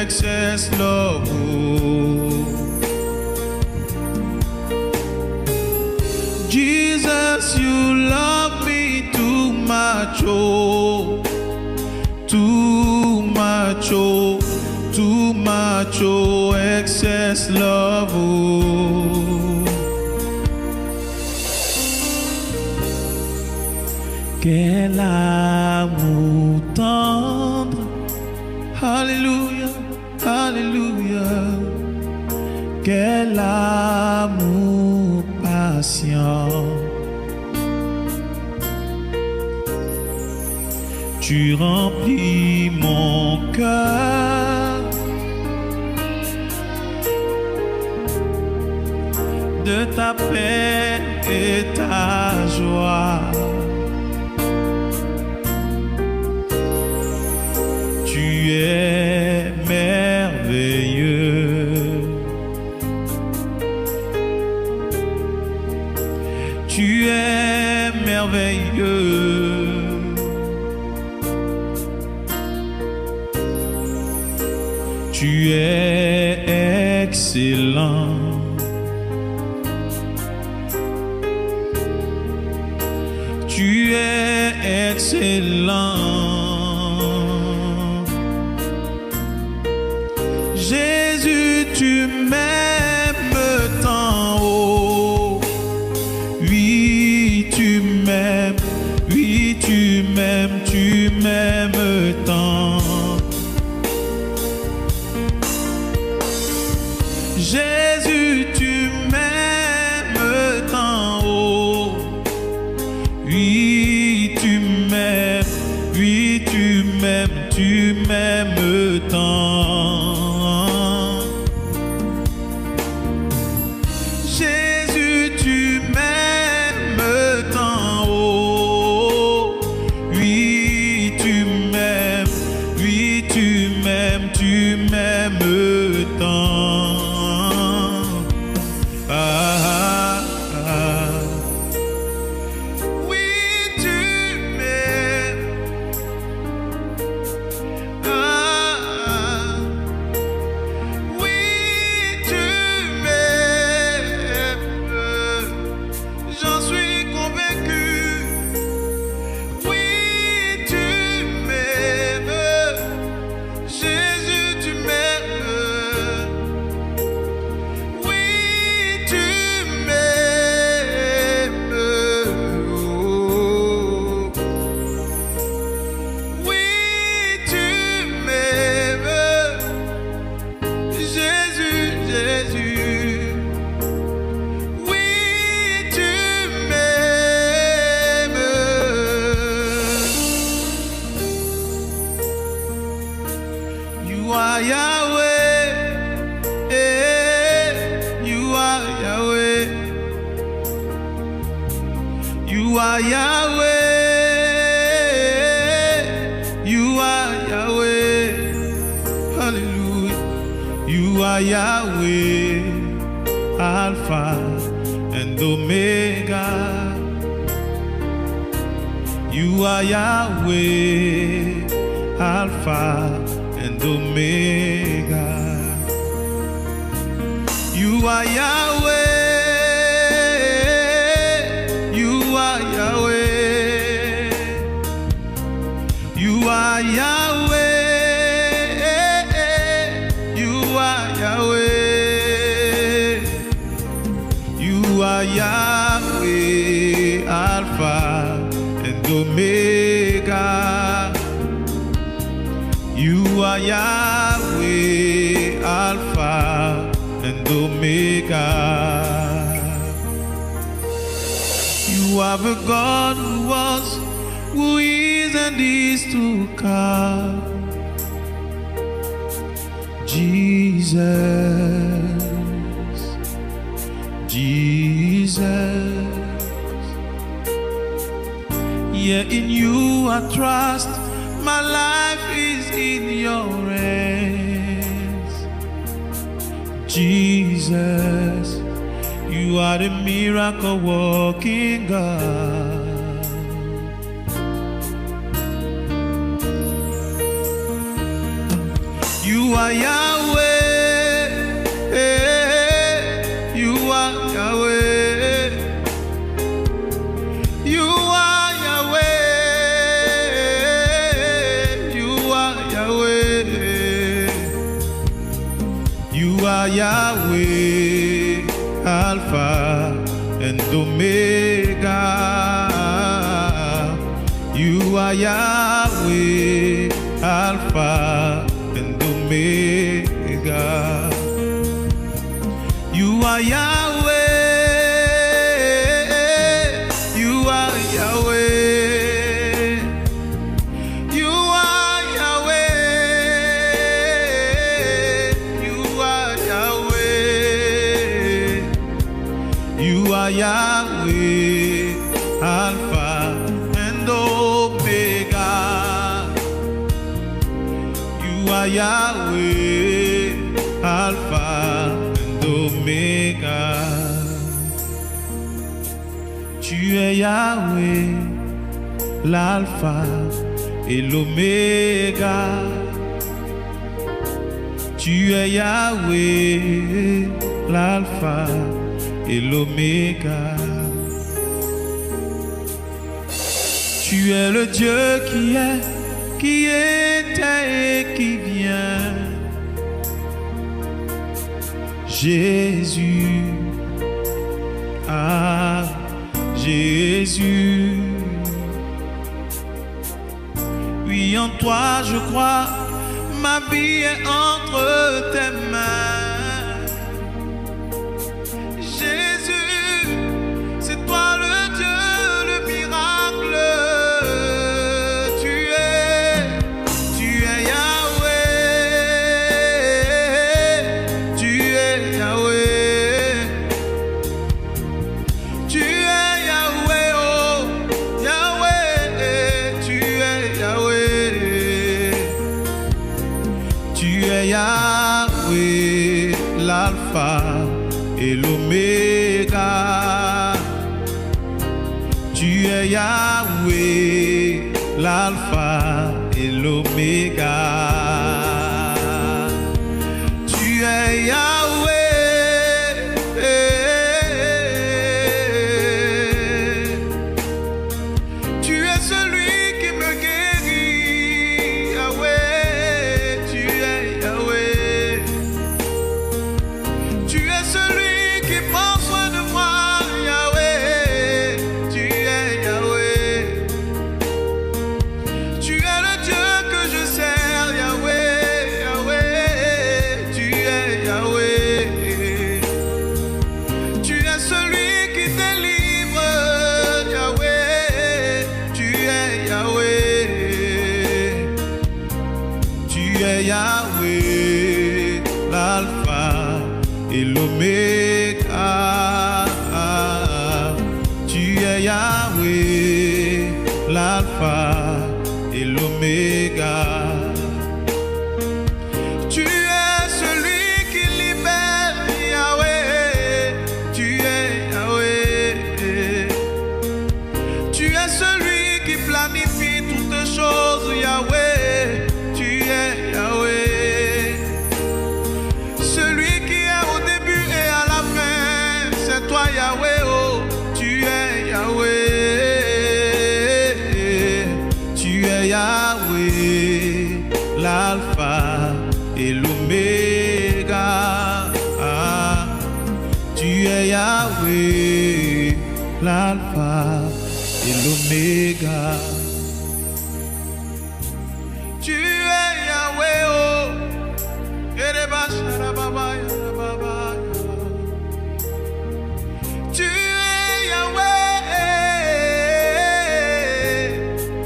S1: Excess love, oh. Jesus, you love me too much, oh, too much, oh, too much, oh, excess love, oh. Quel amour tendre, alléluia. Alléluia, quel amour patient. Tu remplis mon cœur de ta paix et ta joie. Tu es merveilleux. Tu es merveilleux. Tu es excellent. Tu es excellent. Jésus, tu m'aimes tant haut. Oui, tu m'aimes. Oui, tu m'aimes. Tu m'aimes tant. Jésus, tu m'aimes tant haut. Oui, tu m'aimes. Oui, tu m'aimes. Tu m'aimes tant. Jésus, tu m'aimes tant haut. Oui, tu m'aimes. Oui, tu m'aimes. Tu m'aimes tant. Ah, ah, ah. Oui,
S3: are Yahweh. You are Yahweh. Hallelujah. You are Yahweh. Alpha and Omega. You are Yahweh. Alpha and Omega. You are Yahweh. You are Yahweh. You are Yahweh. You are Yahweh. You are Yahweh. Alpha and Omega. You are Yahweh. Alpha and Omega. You are the God who was, who is, and is to come. Jesus, Jesus. Yeah, in you I trust. My life is in your hands. Jesus, you are the miracle working God. You are Yahweh. You are Yahweh. You are Yahweh. You are Yahweh. You are Yahweh. Alpha and Omega. You are Yahweh. Alpha and Omega. You are Yahweh. You are Yahweh. You are Yahweh. You are Yahweh. You are Yahweh. Alpha and Omega. You are Yahweh, Alpha and Omega. Tu es Yahweh, l'Alpha et l'Oméga. Tu es Yahweh, l'Alpha et l'Oméga. Tu es le Dieu qui était et qui vient. Jésus, ah Jésus. Oui, en toi je crois, ma vie est entre tes mains. Jésus, c'est toi le Dieu, le miracle. Yahweh, l'Alpha et l'Oméga. Tu es Yahweh, l'Alpha et l'Oméga. Tu es Yahweh. Tu es celui qui me guérit, Yahweh. Tu es Yahweh. Tu es celui qui prend soin de moi, Yahweh. Tu es Yahweh. Tu es le Dieu que je sers, Yahweh, Yahweh. Tu es Yahweh. Tu es celui qui délivre, Yahweh. Tu es Yahweh. Tu es Yahweh, l'Alpha et l'Oméga. Tu es Yahweh, l'alpha et l'oméga. Tu es celui qui libère, Yahweh. Tu es Yahweh. Tu es celui qui planifie toutes choses, Yahweh. Tu es Yahweh. Celui qui est au début et à la fin, c'est toi, Yahweh. Oh, tu es Yahweh. Tu es Yahweh, l'alpha et l'oméga. Ah, tu es Yahweh, l'alpha et l'oméga. Tu es Yahweh, oh. Tu es Yahweh.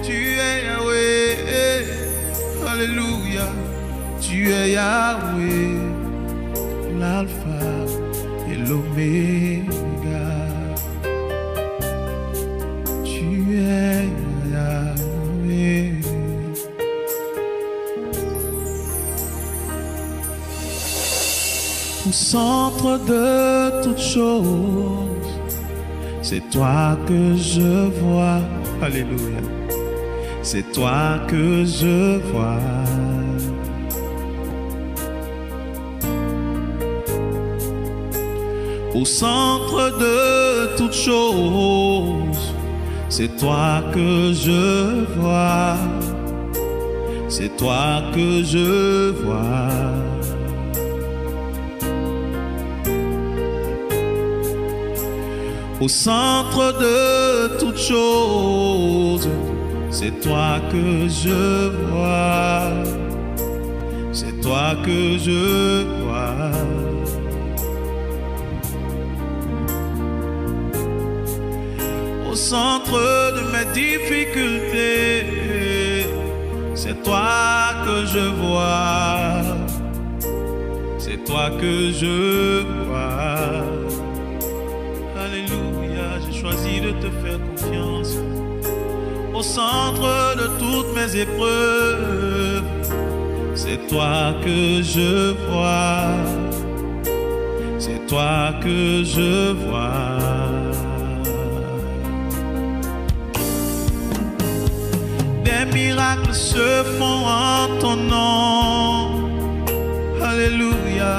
S3: Tu es Yahweh. Alléluia. Tu es Yahweh, l'alpha et l'oméga. Tu es Yahweh. Au centre de toutes choses, c'est toi que je vois. Alléluia. C'est toi que je vois. Au centre de toutes choses, c'est toi que je vois. C'est toi que je vois. Au centre de toutes choses, c'est toi que je vois. C'est toi que je vois. Au centre de mes difficultés, c'est toi que je vois. C'est toi que je vois. Alléluia, j'ai choisi de te faire confiance. Au centre de toutes mes épreuves, c'est toi que je vois. C'est toi que je vois. Des miracles se font en ton nom. Alléluia.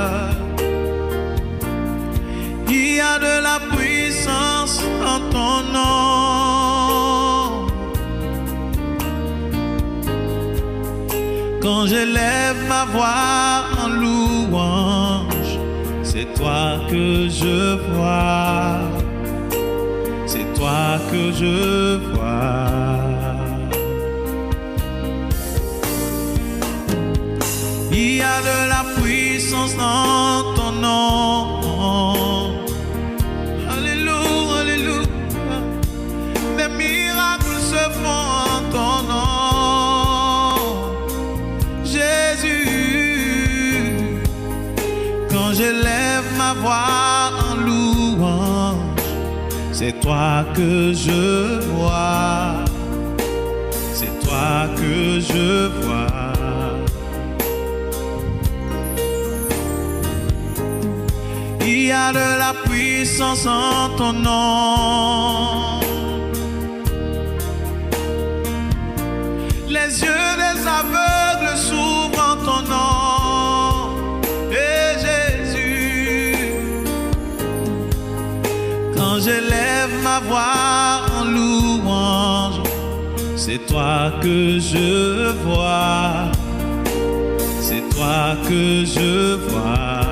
S3: Il y a de la puissance en ton nom. Quand j'élève ma voix en louange, c'est toi que je vois. C'est toi que je vois. Il y a de la puissance dans ton nom. Alléluia, alléluia. Des miracles se font en ton nom. Jésus, quand j'élève ma voix en louange, c'est toi que je vois. C'est toi que je vois. Il y a de la puissance en ton nom. Les yeux des aveugles s'ouvrent en ton nom. Et Jésus, quand j'élève ma voix en louange, c'est toi que je vois. C'est toi que je vois.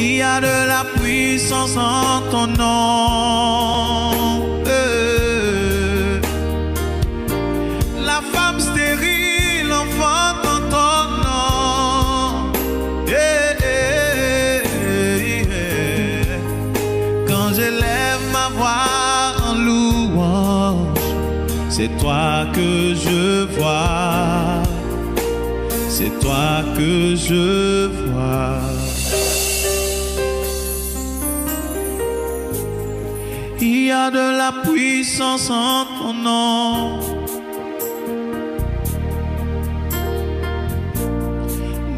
S3: Il y a de la puissance en ton nom. La femme stérile enfante en ton nom. Quand j'élève ma voix en louange, c'est toi que je vois. C'est toi que je vois. Il y a de la puissance en ton nom.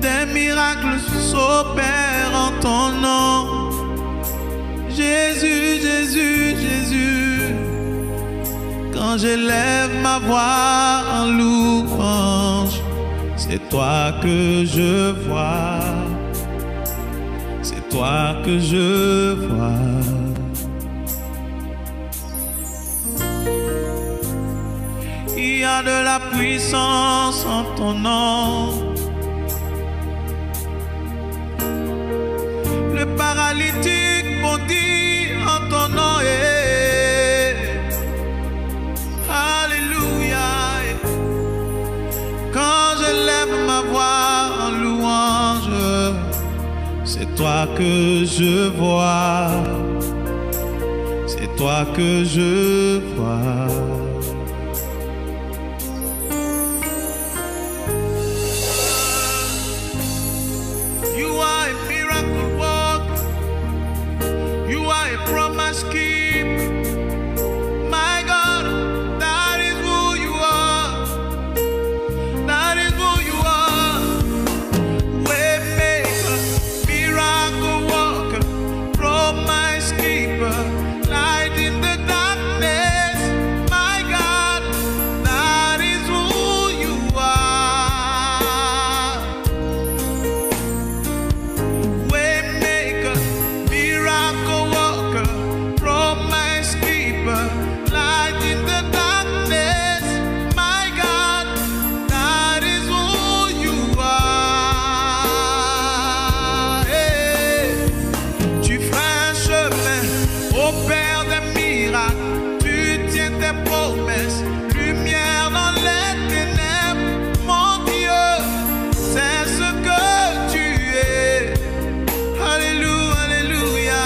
S3: Des miracles s'opèrent en ton nom. Jésus, Jésus, Jésus. Quand j'élève ma voix en louange, c'est toi que je vois. C'est toi que je vois. Il y a de la puissance en ton nom. Le paralytique bondit en ton nom. Alléluia. Quand je lève ma voix en louange, c'est toi que je vois. C'est toi que je vois. Promise keep, my God, that is who you are. That is who you are. Waymaker, miracle worker, promise keeper, light in the darkness. My God, that is who you are. Waymaker, miracle worker, promise keeper, light in the darkness. My God, that is who you are. Hey. Tu feras un chemin au Père des miracles. Tu tiens tes promesses, lumière dans les ténèbres. Mon Dieu, c'est ce que tu es. Alléluia, alléluia.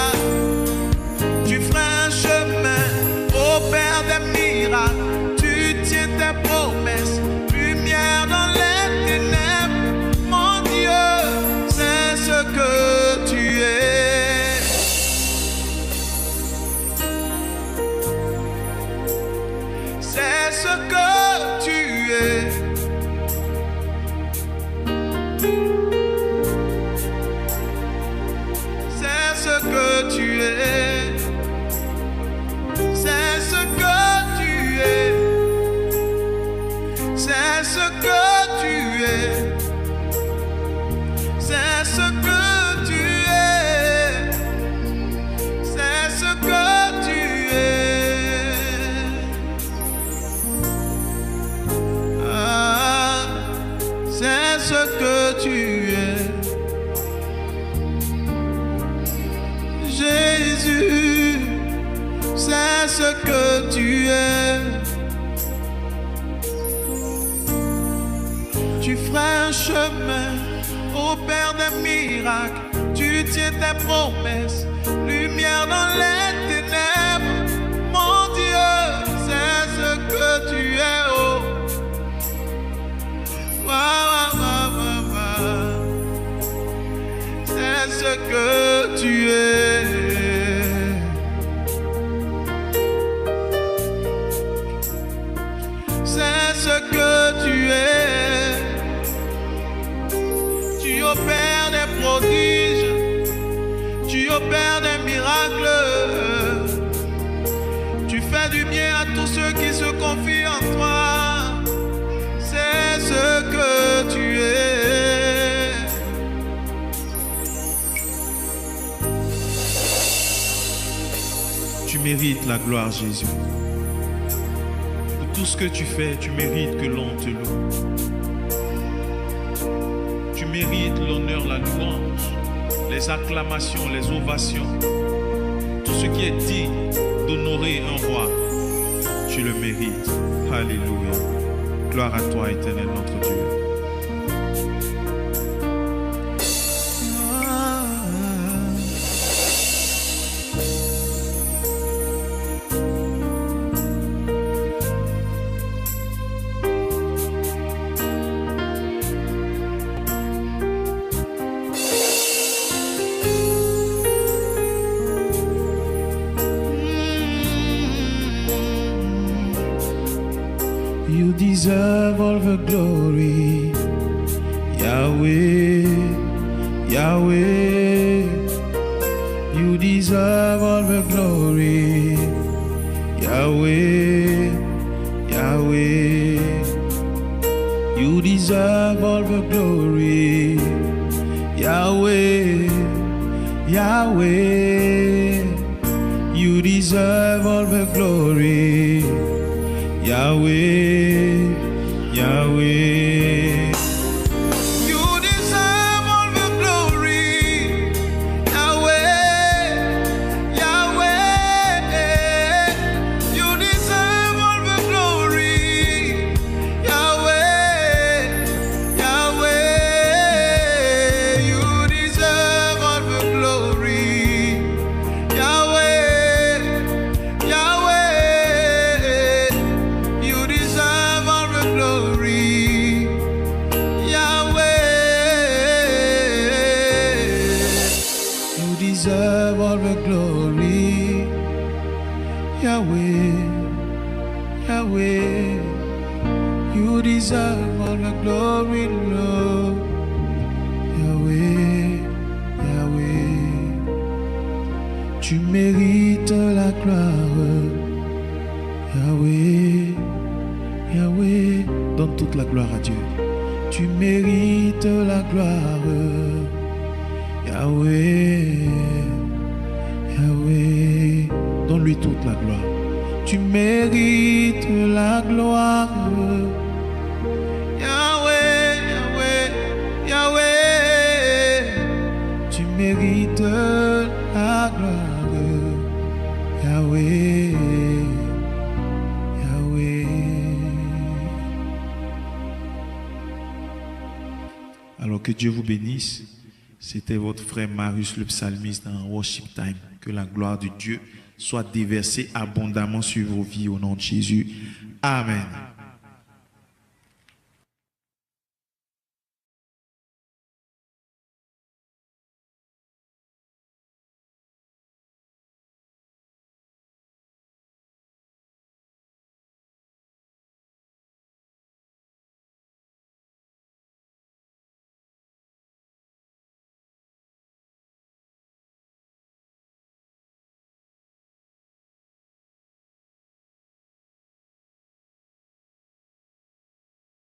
S3: Tu feras un chemin au Père des miracles. Tu tiens tes promesses, lumière dans les ténèbres. Mon Dieu, c'est ce que tu es. C'est ce que tu es. C'est ce que tu es. C'est ce que tu es. C'est ce que tu es. C'est ce que tu es. C'est ce que tu es. Ah, c'est ce que tu es. Jésus, c'est ce que tu es. Tu feras un chemin au Père des miracles. Tu tiens tes promesses, lumière dans les ténèbres. Mon Dieu, c'est ce que tu es. Oh, waouh, waouh, waouh, waouh. C'est ce que tu es. C'est ce que tu es. Tu opères des prodiges. Tu opères des miracles. Tu fais du bien à tous ceux qui se confient en toi. C'est ce que tu es. Tu mérites la gloire, Jésus. Pour tout ce que tu fais, tu mérites que l'on te loue. Tu mérites l'honneur, la louange, les acclamations, les ovations. Tout ce qui est digne d'honorer un roi, tu le mérites. Alléluia. Gloire à toi, éternel notre Dieu. You deserve all the glory. Yahweh, Yahweh, you deserve all the glory. Yahweh, Yahweh, you deserve all the glory. Yahweh, Yahweh, you deserve all the glory. Yahweh, Yahweh, you deserve all the glory. Yahweh, Yahweh, you deserve all the glory. Yahweh, Yahweh, you deserve all the glory. Yahweh, Yahweh, you deserve all the glory. Yahweh, you deserve all the glory. Yahweh, Yahweh, you deserve all the glory, Lord. Yahweh, Yahweh, tu mérites la gloire. Yahweh, Yahweh, donne toute la gloire à Dieu. Tu mérites la gloire. Yahweh, Yahweh, donne-lui toute la gloire. Tu mérites la gloire. Yahweh, Yahweh, Yahweh, tu mérites la gloire. Yahweh, Yahweh. Alors que Dieu vous bénisse. C'était votre frère Marius le psalmiste dans Worship Time. Que la gloire de Dieu soit déversée abondamment sur vos vies au nom de Jésus. Amen.